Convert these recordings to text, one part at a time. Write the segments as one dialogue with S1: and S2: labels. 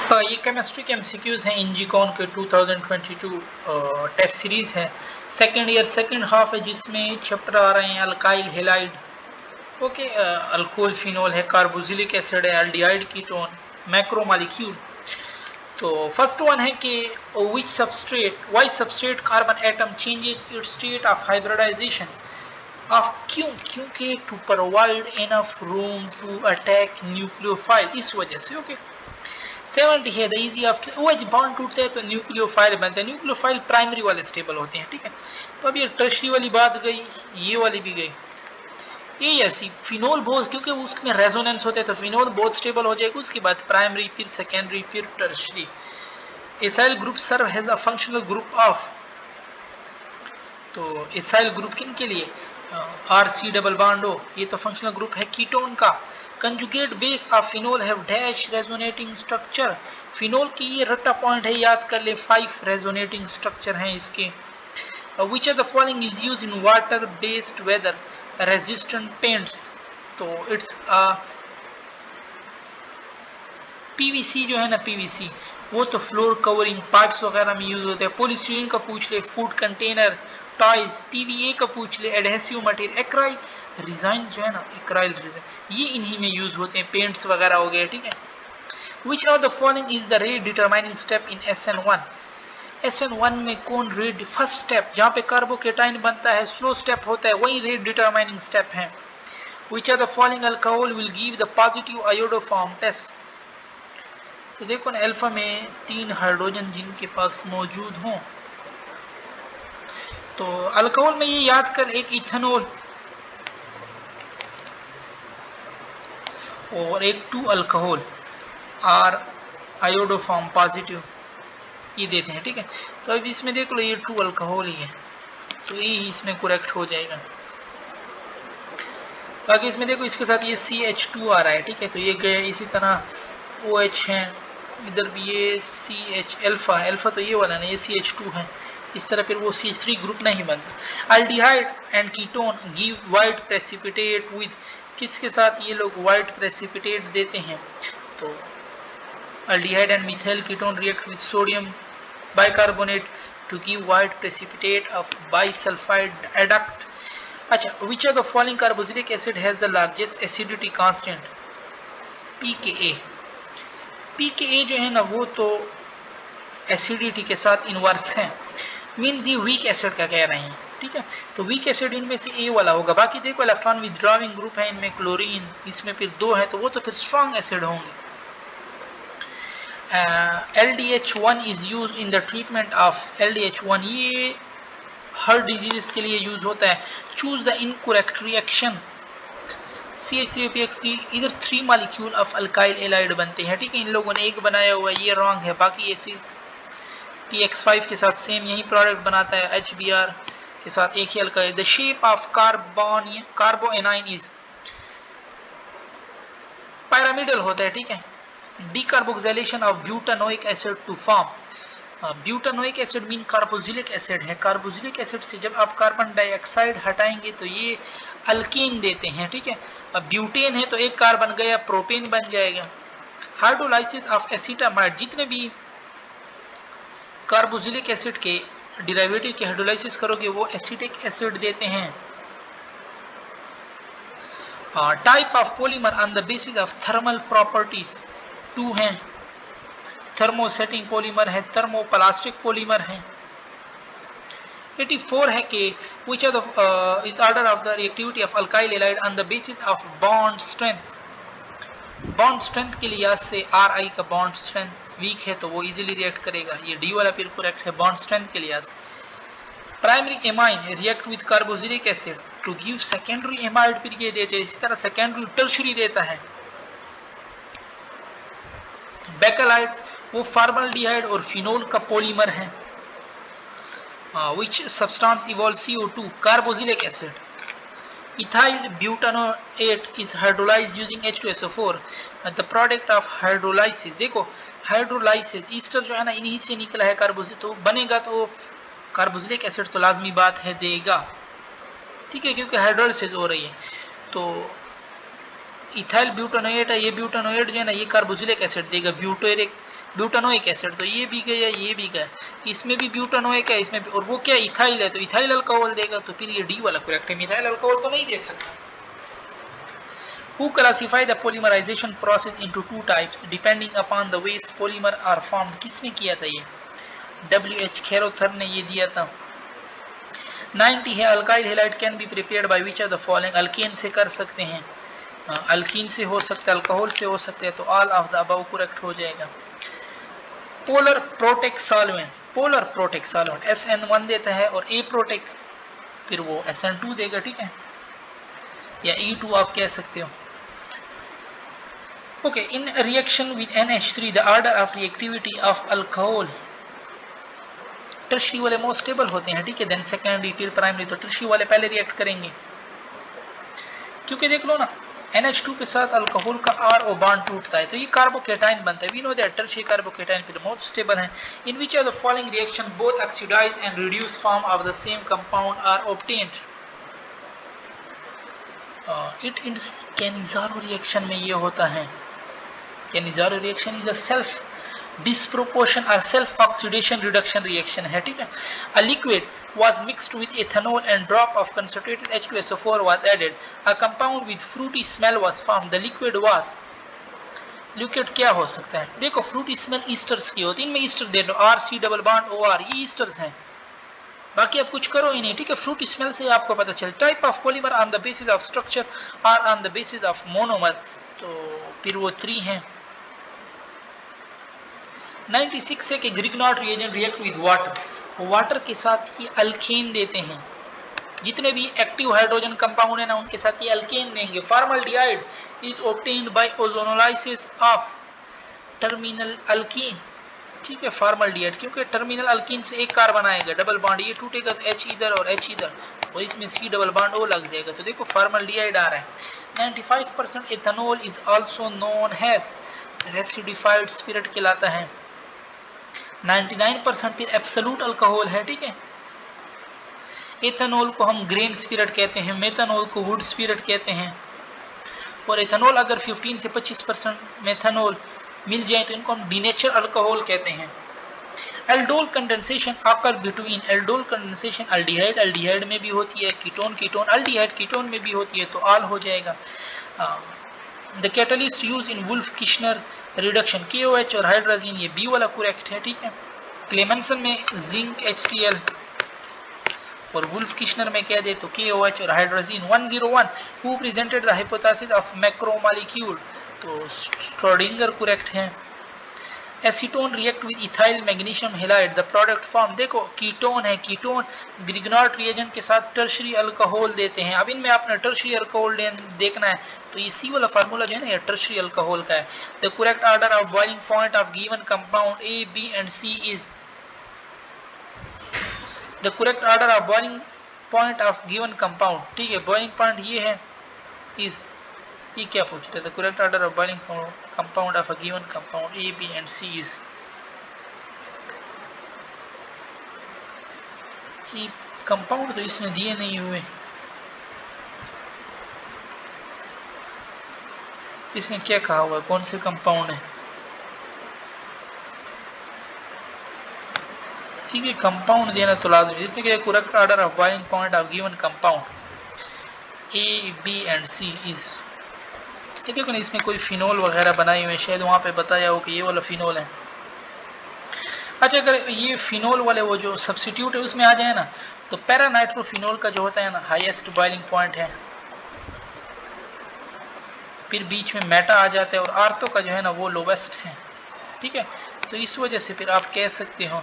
S1: ये केमिस्ट्री के एमसीक्यूज हैं इंजीकॉन के 2022 टेस्ट सीरीज है। सेकेंड ईयर सेकेंड हाफ है जिसमें चैप्टर आ रहे हैं alkyl halide, okay, alcohol phenol है, कार्बोक्सिलिक एसिड है, एल्डिहाइड कीटोन, मैक्रोमोलिक्यूल। तो फर्स्ट वन है कि why substrate carbon atom changes its state of hybridization of क्योंकि to provide enough room to attack nucleophile, इस वजह से। ओके 70 है the easy of OH bond टूटते हैं तो न्यूक्लियोफाइल बनते हैं। न्यूक्लियोफाइल प्राइमरी वाले स्टेबल होते हैं, ठीक है। तो अब ये टर्शरी वाली बात गई, ये वाली भी गई। ये ऐसी फिनोल बहुत, क्योंकि उसमें रेजोनेंस होते हैं तो फिनोल बहुत स्टेबल हो जाएगा। उसके बाद प्राइमरी, फिर सेकेंडरी, फिर tertiary. Acyl group serve has a functional group of, तो एसाइल ग्रुप किन के लिए, RC डबल बॉन्ड हो, ये तो फंक्शनल ग्रुप है कीटोन का। Conjugate base of phenol have dash resonating structure, phenol की ये रट्टा पॉइंट है, याद कर ले, 5 रेजोनेटिंग स्ट्रक्चर हैं इसके। Which are the following is use in water based weather resistant paints, तो इट्स PVC जो है ना, PVC वो तो फ्लोर कवरिंग पार्ट्स वगैरह में यूज होते हैं। पॉलीस्टीरीन का पूछ ले, फूड कंटेनर, टॉयज। PVA का पूछ ले, एडहेसिव मटेरियल। एक्राइल रिजाइन जो है ना, एक्राइल रिजाइन, ये इन्हीं में यूज होते हैं, पेंट्स वगैरह हो गए, ठीक है। विच of the following is the rate determining step in SN1, SN1 में कौन रेट, फर्स्ट स्टेप जहाँ पे कार्बोकेटाइन बनता है, स्लो स्टेप होता है, वही रेट डिटरमाइनिंग स्टेप है। Which are the following alcohol will give the positive iodoform test, तो देखो ना, अल्फा में 3 हाइड्रोजन जिनके पास मौजूद हों, तो अल्कोहल में ये याद कर, एक इथेनॉल और एक 2 अल्कोहल, आर आयोडोफॉर्म पॉजिटिव, ये देते हैं, ठीक है। तो अब इसमें देख लो, ये 2 अल्कोहल ही है, तो ये इसमें करेक्ट हो जाएगा। बाकी इसमें देखो, इसके साथ ये CH2 आ रहा है, ठीक है, तो ये गए। इसी तरह OH है, इधर भी ये CH अल्फा, अल्फा तो ये वाला ना, ये CH2 है। इस तरह फिर वो CH3 ग्रुप नहीं बनता। Aldehyde and ketone give white precipitate with, किसके साथ ये लोग वाइट प्रेसिपिटेट देते हैं, तो aldehyde and methyl ketone react with sodium bicarbonate to give white precipitate of bisulphide adduct. अच्छा, which of the following carboxylic acid has the largest acidity constant, pKa। pKa जो है ना, वो तो एसिडिटी के साथ इनवर्स है, मीन्स ये वीक एसिड का कह रहे हैं, ठीक है। तो वीक एसिड इनमें से ए वाला होगा। बाकी देखो, इलेक्ट्रॉन विथड्रॉइंग ग्रुप है इनमें, क्लोरीन, इसमें फिर 2 है, तो वो तो फिर स्ट्रॉन्ग एसिड होंगे। LDH1 is use in the treatment of, LDH1 ये हर डिजीज के लिए यूज होता है। Choose the incorrect reaction, CH3PX3, इधर 3 मॉलिक्यूल ऑफ अल्काइल एलाइड बनते हैं, ठीक है। इन लोगों ने एक बनाया हुआ है, ये रॉन्ग है। बाकी ये PX5 के साथ सेम यही प्रोडक्ट बनाता है, HBr के साथ एक ही alkyl. The shape of carbanion is pyramidal होता है, ठीक है। Decarboxylation of butanoic acid to form, butanoic acid mean carboxylic acid है। कार्बोक्सिलिक एसिड से जब आप कार्बन डाइऑक्साइड हटाएंगे तो ये अल्कीन देते हैं, ठीक है। अब ब्यूटेन है तो एक कार्बन गया, प्रोपेन बन जाएगा। हाइड्रोलाइसिस ऑफ एसिटामाइड, जितने भी कार्बोक्सिलिक एसिड के डिराइवेटिव की हाइड्रोलाइसिस करोगे वो एसिटिक एसिड देते हैं। Type of polymer on the basis of thermal properties 2 हैं, थर्मोसेटिंग पॉलीमर है, थर्मोप्लास्टिक पॉलीमर है। 84 है कि which are the is order of the reactivity of alkyl halide on the basis of bond strength, bond strength के लिहाज से Ri का bond strength week है तो वो इजीली रिएक्ट करेगा, ये डी वाला फिर करेक्ट है बॉन्ड स्ट्रेंथ के लिहाज। Primary amine react with carboxylic acid to give secondary amide, फिर ये देते हैं। इसी तरह सेकेंडरी टर्शरी देता है। बेकेलाइट वो फॉर्मल्डिहाइड और फिनोल का पॉलीमर है। which substance evolves CO2, carboxylic acid। ethyl butanoate is hydrolyzed using H2SO4, the product of hydrolysis। देखो हाइड्रोलाइसिस, ईस्टर जो है ना इन्हीं से निकला है कार्बोक्सिलिक, तो बनेगा तो कार्बोक्सिलिक एसिड तो लाजमी बात है देगा, ठीक है, क्योंकि हाइड्रोलाइसिस हो रही है। तो इथाइल ब्यूटानोएट है, ये ब्यूटानोएट जो है ना ये कार्बोक्सिलिक एसिड देगा, ब्यूटेरिक ब्यूटानोइक एसिड, तो ये भी गया ये भी गया, इसमें भी ब्यूटानोइक है इसमें भी, और वो क्या इथाइल है तो इथाइल अल्कोहल देगा, तो फिर ये डी वाला करेक्ट है, मिथाइल अल्कोहल तो नहीं दे सकता। Who classify the polymerization process into two types depending upon the ways polymer are formed? किसने किया था ये? W.H. खेरोथर ने ये दिया था। 90 है alkyl halide can be prepared by which of the following, alkane से कर सकते हैं, अल्कीन से हो सकता है, अल्कोहल से हो सकते हैं, तो all of the above correct हो जाएगा। Polar protic solvent, polar protic solvent SN1 देता है और ए प्रोटेक फिर वो SN2 देगा, ठीक है, या E2 आप कह सकते हो। Okay, in reaction with NH3, the order of reactivity of alcohol, tertiary वाले मोस्ट स्टेबल होते हैं, ठीक है, देन सेकेंडरी फिर प्राइमरी, तो टर्शरी वाले पहले रिएक्ट करेंगे, क्योंकि देख लो ना NH2 के साथ अल्कोहल का RO बॉन्ड टूटता है तो ये कार्बोकेटाइन बनता है। We know that tertiary carbocation फिर मोस्ट स्टेबल है। In which of the following reaction both oxidise and reduce form of the same compound are obtained, it Cannizzaro reaction में ये होता है। Cannizzaro reaction is a self disproportion और self oxidation reduction reaction है, ठीक है। A liquid was mixed with ethanol and drop of concentrated H2SO4 was added. A compound with fruity smell was formed. The liquid was, liquid क्या हो सकता है, देखो Frooti smell esters की होती है, इनमें ईस्टर दे दो RC डबल बॉन्ड OR, ये ईस्टर्स हैं, बाकी आप कुछ करो ही नहीं, ठीक है। फ्रूटी स्मेल से आपको पता चले। Type of polymer on the basis of structure और on the basis of monomer, तो फिर वो 3 हैं। 96 है कि Grignard reagent react with water, water के साथ ये अल्केन देते हैं, जितने भी एक्टिव हाइड्रोजन कंपाउंड है ना उनके साथ ये अल्केन देंगे। Formaldehyde is obtained by ozonolysis of terminal alkyne, ठीक है, फॉर्मल्डिहाइड, क्योंकि टर्मिनल अल्कीन से एक कार्बन आएगा डबल बॉन्ड, ये टूटेगा तो H इधर और H इधर और इसमें C डबल बॉन्ड O लग जाएगा, तो देखो फॉर्मल्डिहाइड आ रहा है। 95% ethanol is also known as rectified spirit कहलाता है। 99% फिर एब्सोल्यूट अल्कोहल है, ठीक है। एथेनॉल को हम ग्रेन स्पिरिट कहते हैं, मेथनॉल को वुड स्पिरिट कहते हैं, और एथेनॉल अगर 15 से 25% मेथनॉल मिल जाए तो इनको हम डीनेचर अल्कोहल कहते हैं। Aldol condensation occur between, aldol condensation aldehyde aldehyde में भी होती है, कीटोन कीटोन अल्डिहाइड कीटोन में भी होती है, तो ऑल हो जाएगा। The catalyst use in Wolff Kishner reduction, KOH और हाइड्राजीन, ये बी वाला करेक्ट है, ठीक है। क्लेमेंसन में जिंक HCl और वुल्फ किश्नर में कह दे तो KOH और hydrazine. 101 who presented the hypothesis of macromolecule, तो स्ट्रोडिंगर करेक्ट है। Acetone react with ethyl magnesium halide, the product form, देखो कीटोन है, कीटोन ग्रिग्नॉट रिएजेंट के साथ टर्शरी अल्कोहल देते हैं। अब इनमें आपने टर्शरी अल्कोहल देखना है तो ये सी वाला फार्मूला जो है ना ये टर्शरी अल्कोहल का है। The correct order of boiling point of given compound A, B and C is, the correct order of boiling point of given compound, ठीक है, बॉइलिंग पॉइंट ये है इज, ये क्या पूछ रहे थे, the correct order of boiling compound of a given compound A, B and C is, ये कंपाउंड तो इसमें दिए नहीं हुए, इसने क्या कहा हुआ है, कौन से कंपाउंड है, ठीक है, कंपाउंड देना तो लाजमी। इसने क्या correct order of boiling point of given compound A, B and C is, ये देखो ना इसमें कोई फिनोल वगैरह बनाए हुए, शायद वहाँ पे बताया हो कि ये वाला फिनोल है। अच्छा, अगर ये फिनोल वाले वो जो सब्स्टिट्यूट है उसमें आ जाए ना तो पैरानाइट्रोफिनोल का जो होता है ना हाईएस्ट बॉइलिंग पॉइंट है, फिर बीच में मेटा आ जाता है और आर्थो का जो है ना वो लोवेस्ट है, ठीक है। तो इस वजह से फिर आप कह सकते हो,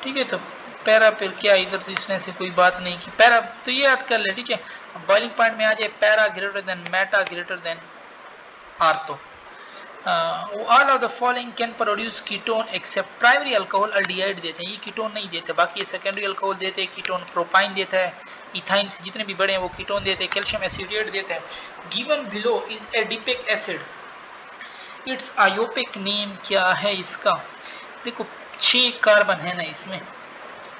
S1: ठीक है, तो पैरा फिर क्या, इधर तो इसमें से कोई बात नहीं की, पैरा तो ये याद कर ले, ठीक है। बॉइलिंग पॉइंट में आ जाए para greater than meta greater than ortho. All of the following can produce ketone except primary alcohol aldehyde देते हैं, ये कीटोन नहीं देते, बाकी ये सेकेंडरी अल्कोहल देते हैं, कीटोन प्रोपाइन देता है, इथाइन से जितने भी बड़े हैं वो कीटोन देते हैं, कैल्शियम एसिटेट देता है। Given below is adipic acid, its IUPAC name क्या है इसका, देखो 6 कार्बन है ना इसमें,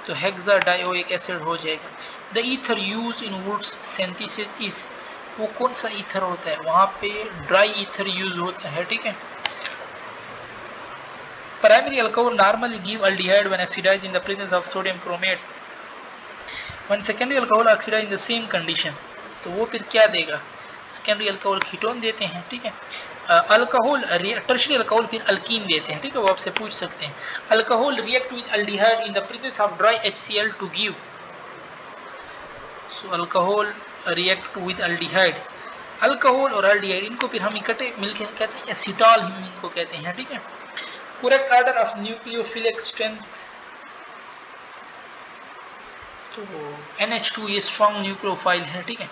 S1: तो हेक्साडायोइक एसिड हो जाएगा। The ether use in Woods synthesis is, वो कौन सा ईथर होता है, वहाँ पे ड्राई ईथर यूज होता है, ठीक है। Primary alcohol normally give aldehyde when oxidized in the presence of sodium chromate, when secondary alcohol oxidized in the same condition, तो वो फिर क्या देगा, सेकेंडरी अल्कोहल कीटोन देते हैं, ठीक है। अल्कोहल टर्शरी अल्कोहल फिर अल्कीन देते हैं, ठीक है, वो आपसे पूछ सकते हैं। Alcohol react with aldehyde in the presence of dry HCl to give, so alcohol react with aldehyde, alcohol और अल्डिहाइड इनको फिर हम इकट्ठे मिलकर कहते हैं एसिटॉल, हम इनको कहते हैं, ठीक है। Correct order of nucleophilic strength, तो NH2 ये स्ट्रॉन्ग न्यूक्लियोफाइल है, ठीक है।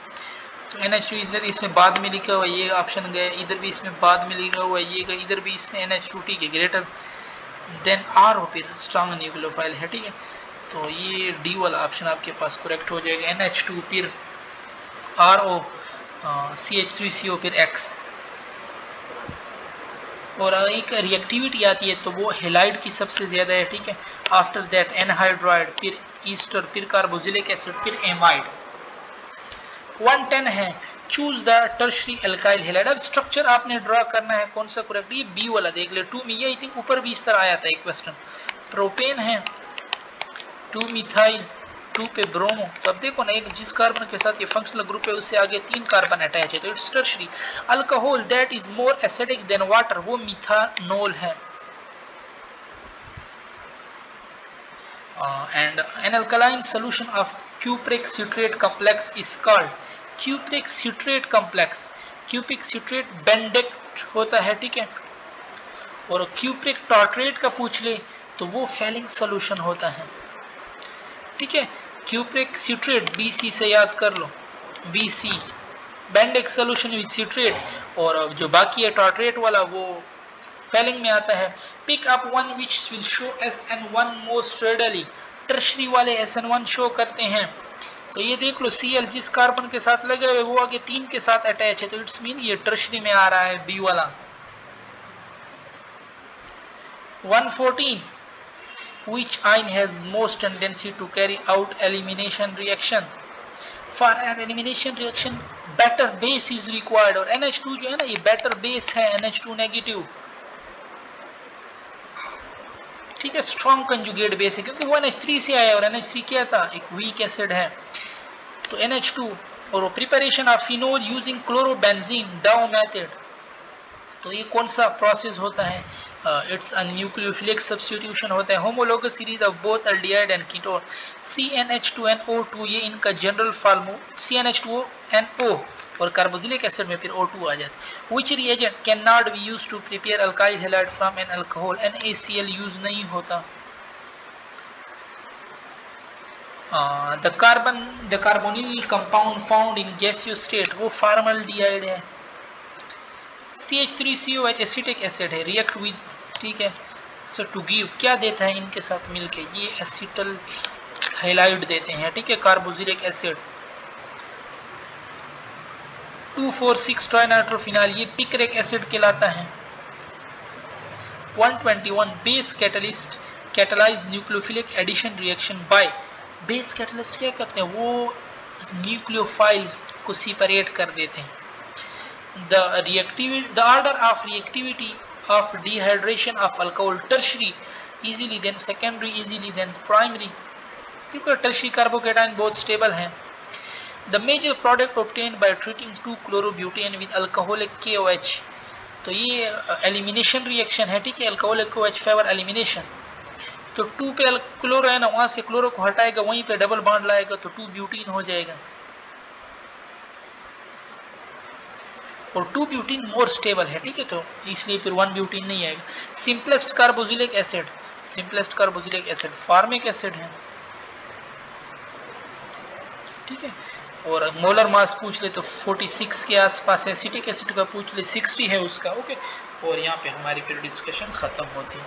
S1: तो NH2 इधर इसमें बाद में लिखा हुआ ये ऑप्शन गए, इधर भी इसमें बाद में लिखा हुआ ये गए, इधर भी इसमें NH2, ठीक है, ग्रेटर देन R फिर स्ट्रॉन्ग न्यूक्लियोफाइल है, ठीक है। तो ये डी वाला ऑप्शन आपके पास करेक्ट हो जाएगा, NH2 फिर RO CH3CO फिर X। और एक रिएक्टिविटी आती है तो वो हेलाइड की सबसे ज़्यादा है, ठीक है। आफ्टर दैट एनहाइड्राइड, फिर ईस्टर, फिर कार्बोक्सिलिक एसिड, फिर एमाइड। 110 है, choose the tertiary alkyl halide. अब स्ट्रक्चर आपने ड्रा करना है कौन सा करेक्ट, ये बी वाला देख ले, 2 में, ये आई थिंक ऊपर भी इस तरह आया था एक क्वेश्चन। प्रोपेन है, 2 मिथाइल, 2 पे ब्रोमो, तो अब देखो ना, एक जिस कार्बन के साथ ये फंक्शनल ग्रुप है उससे आगे 3 कार्बन अटैच है, तो it's tertiary. Alcohol that is more acidic then water, वो मिथानोल है। And an alkaline solution of cupric citrate complex is called cupric citrate complex। cupric citrate बेंडेक्ट होता है, ठीक है। और cupric tartrate का पूछ ले तो वो फैलिंग सोल्यूशन होता है, ठीक है। cupric citrate BC से याद कर लो, BC बेंडेक्ट सोल्यूशन विद सिट्रेट, और जो बाकी है टार्ट्रेट वाला वो फैलिंग में आता है। Pick up one which will show SN1 most readily, tertiary वाले SN1 शो करते हैं, तो ये देख लो Cl जिस कार्बन के साथ लगे हुए वो आगे 3 के साथ अटैच है, तो इट्स मीन ये टर्शरी में आ रहा है, बी वाला। 114 which ion has most tendency to carry out elimination reaction, for an elimination reaction better base is required, और NH2 जो है ना ये better base है, NH2 नेगेटिव, ठीक है, स्ट्रॉन्ग कंजुगेट बेस है, क्योंकि वो NH3 से आया और NH3 क्या था, एक वीक एसिड है, तो NH2। और preparation of phenol using chlorobenzene डाउ मेथड, तो ये कौन सा प्रोसेस होता है, इट्स अ न्यूक्लियोफिलिक सब्स्टिट्यूशन होता है। Homologous series of both aldehyde and ketone, CnH2nO2 ये इनका जनरल फार्मूला, CnH2nO, और कार्बोक्सिलिक एसिड में फिर O2 आ जाता है। Which reagent can not be used to prepare alkyl halide from an alcohol, NaCl use नहीं होता। The carbonyl compound found in gaseous state, वो फॉर्मल्डिहाइड है। CH3COH एसिटिक एसिड है, रिएक्ट विद, ठीक है, सो टू गिव क्या देता है इनके साथ मिलके, ये एसिटल हैलाइड देते हैं, ठीक है, कार्बोक्सिलिक एसिड। 2,4,6 ट्राइनाइट्रोफिनाइल, ये पिक्रिक एसिड कहलाता है। 121 base catalyst catalyse nucleophilic addition reaction by, base catalyst क्या करते हैं, वो न्यूक्लियोफाइल को सेपरेट कर देते हैं। The order of reactivity of dehydration of alcohol, tertiary easily then secondary easily then primary, क्योंकि tertiary carbocation बहुत stable हैं। The major product obtained by treating 2-chlorobutane with alcoholic KOH, तो ये elimination reaction है, ठीक है, alcoholic KOH favor elimination, तो 2 पे क्लोरो है ना, वहाँ से क्लोरो को हटाएगा, वहीं पे डबल बॉन्ड लाएगा तो 2-ब्यूटीन हो जाएगा, और 2-ब्यूटीन मोर स्टेबल है, ठीक है, तो इसलिए फिर 1-ब्यूटीन नहीं आएगा। Simplest carboxylic acid, simplest carboxylic acid formic acid है, ठीक है, और मोलर मास पूछ ले तो 46 के आसपास है, एसिटिक एसिड का पूछ ले 60 है उसका, ओके। और यहाँ पे हमारी फिर डिस्कशन खत्म होती है।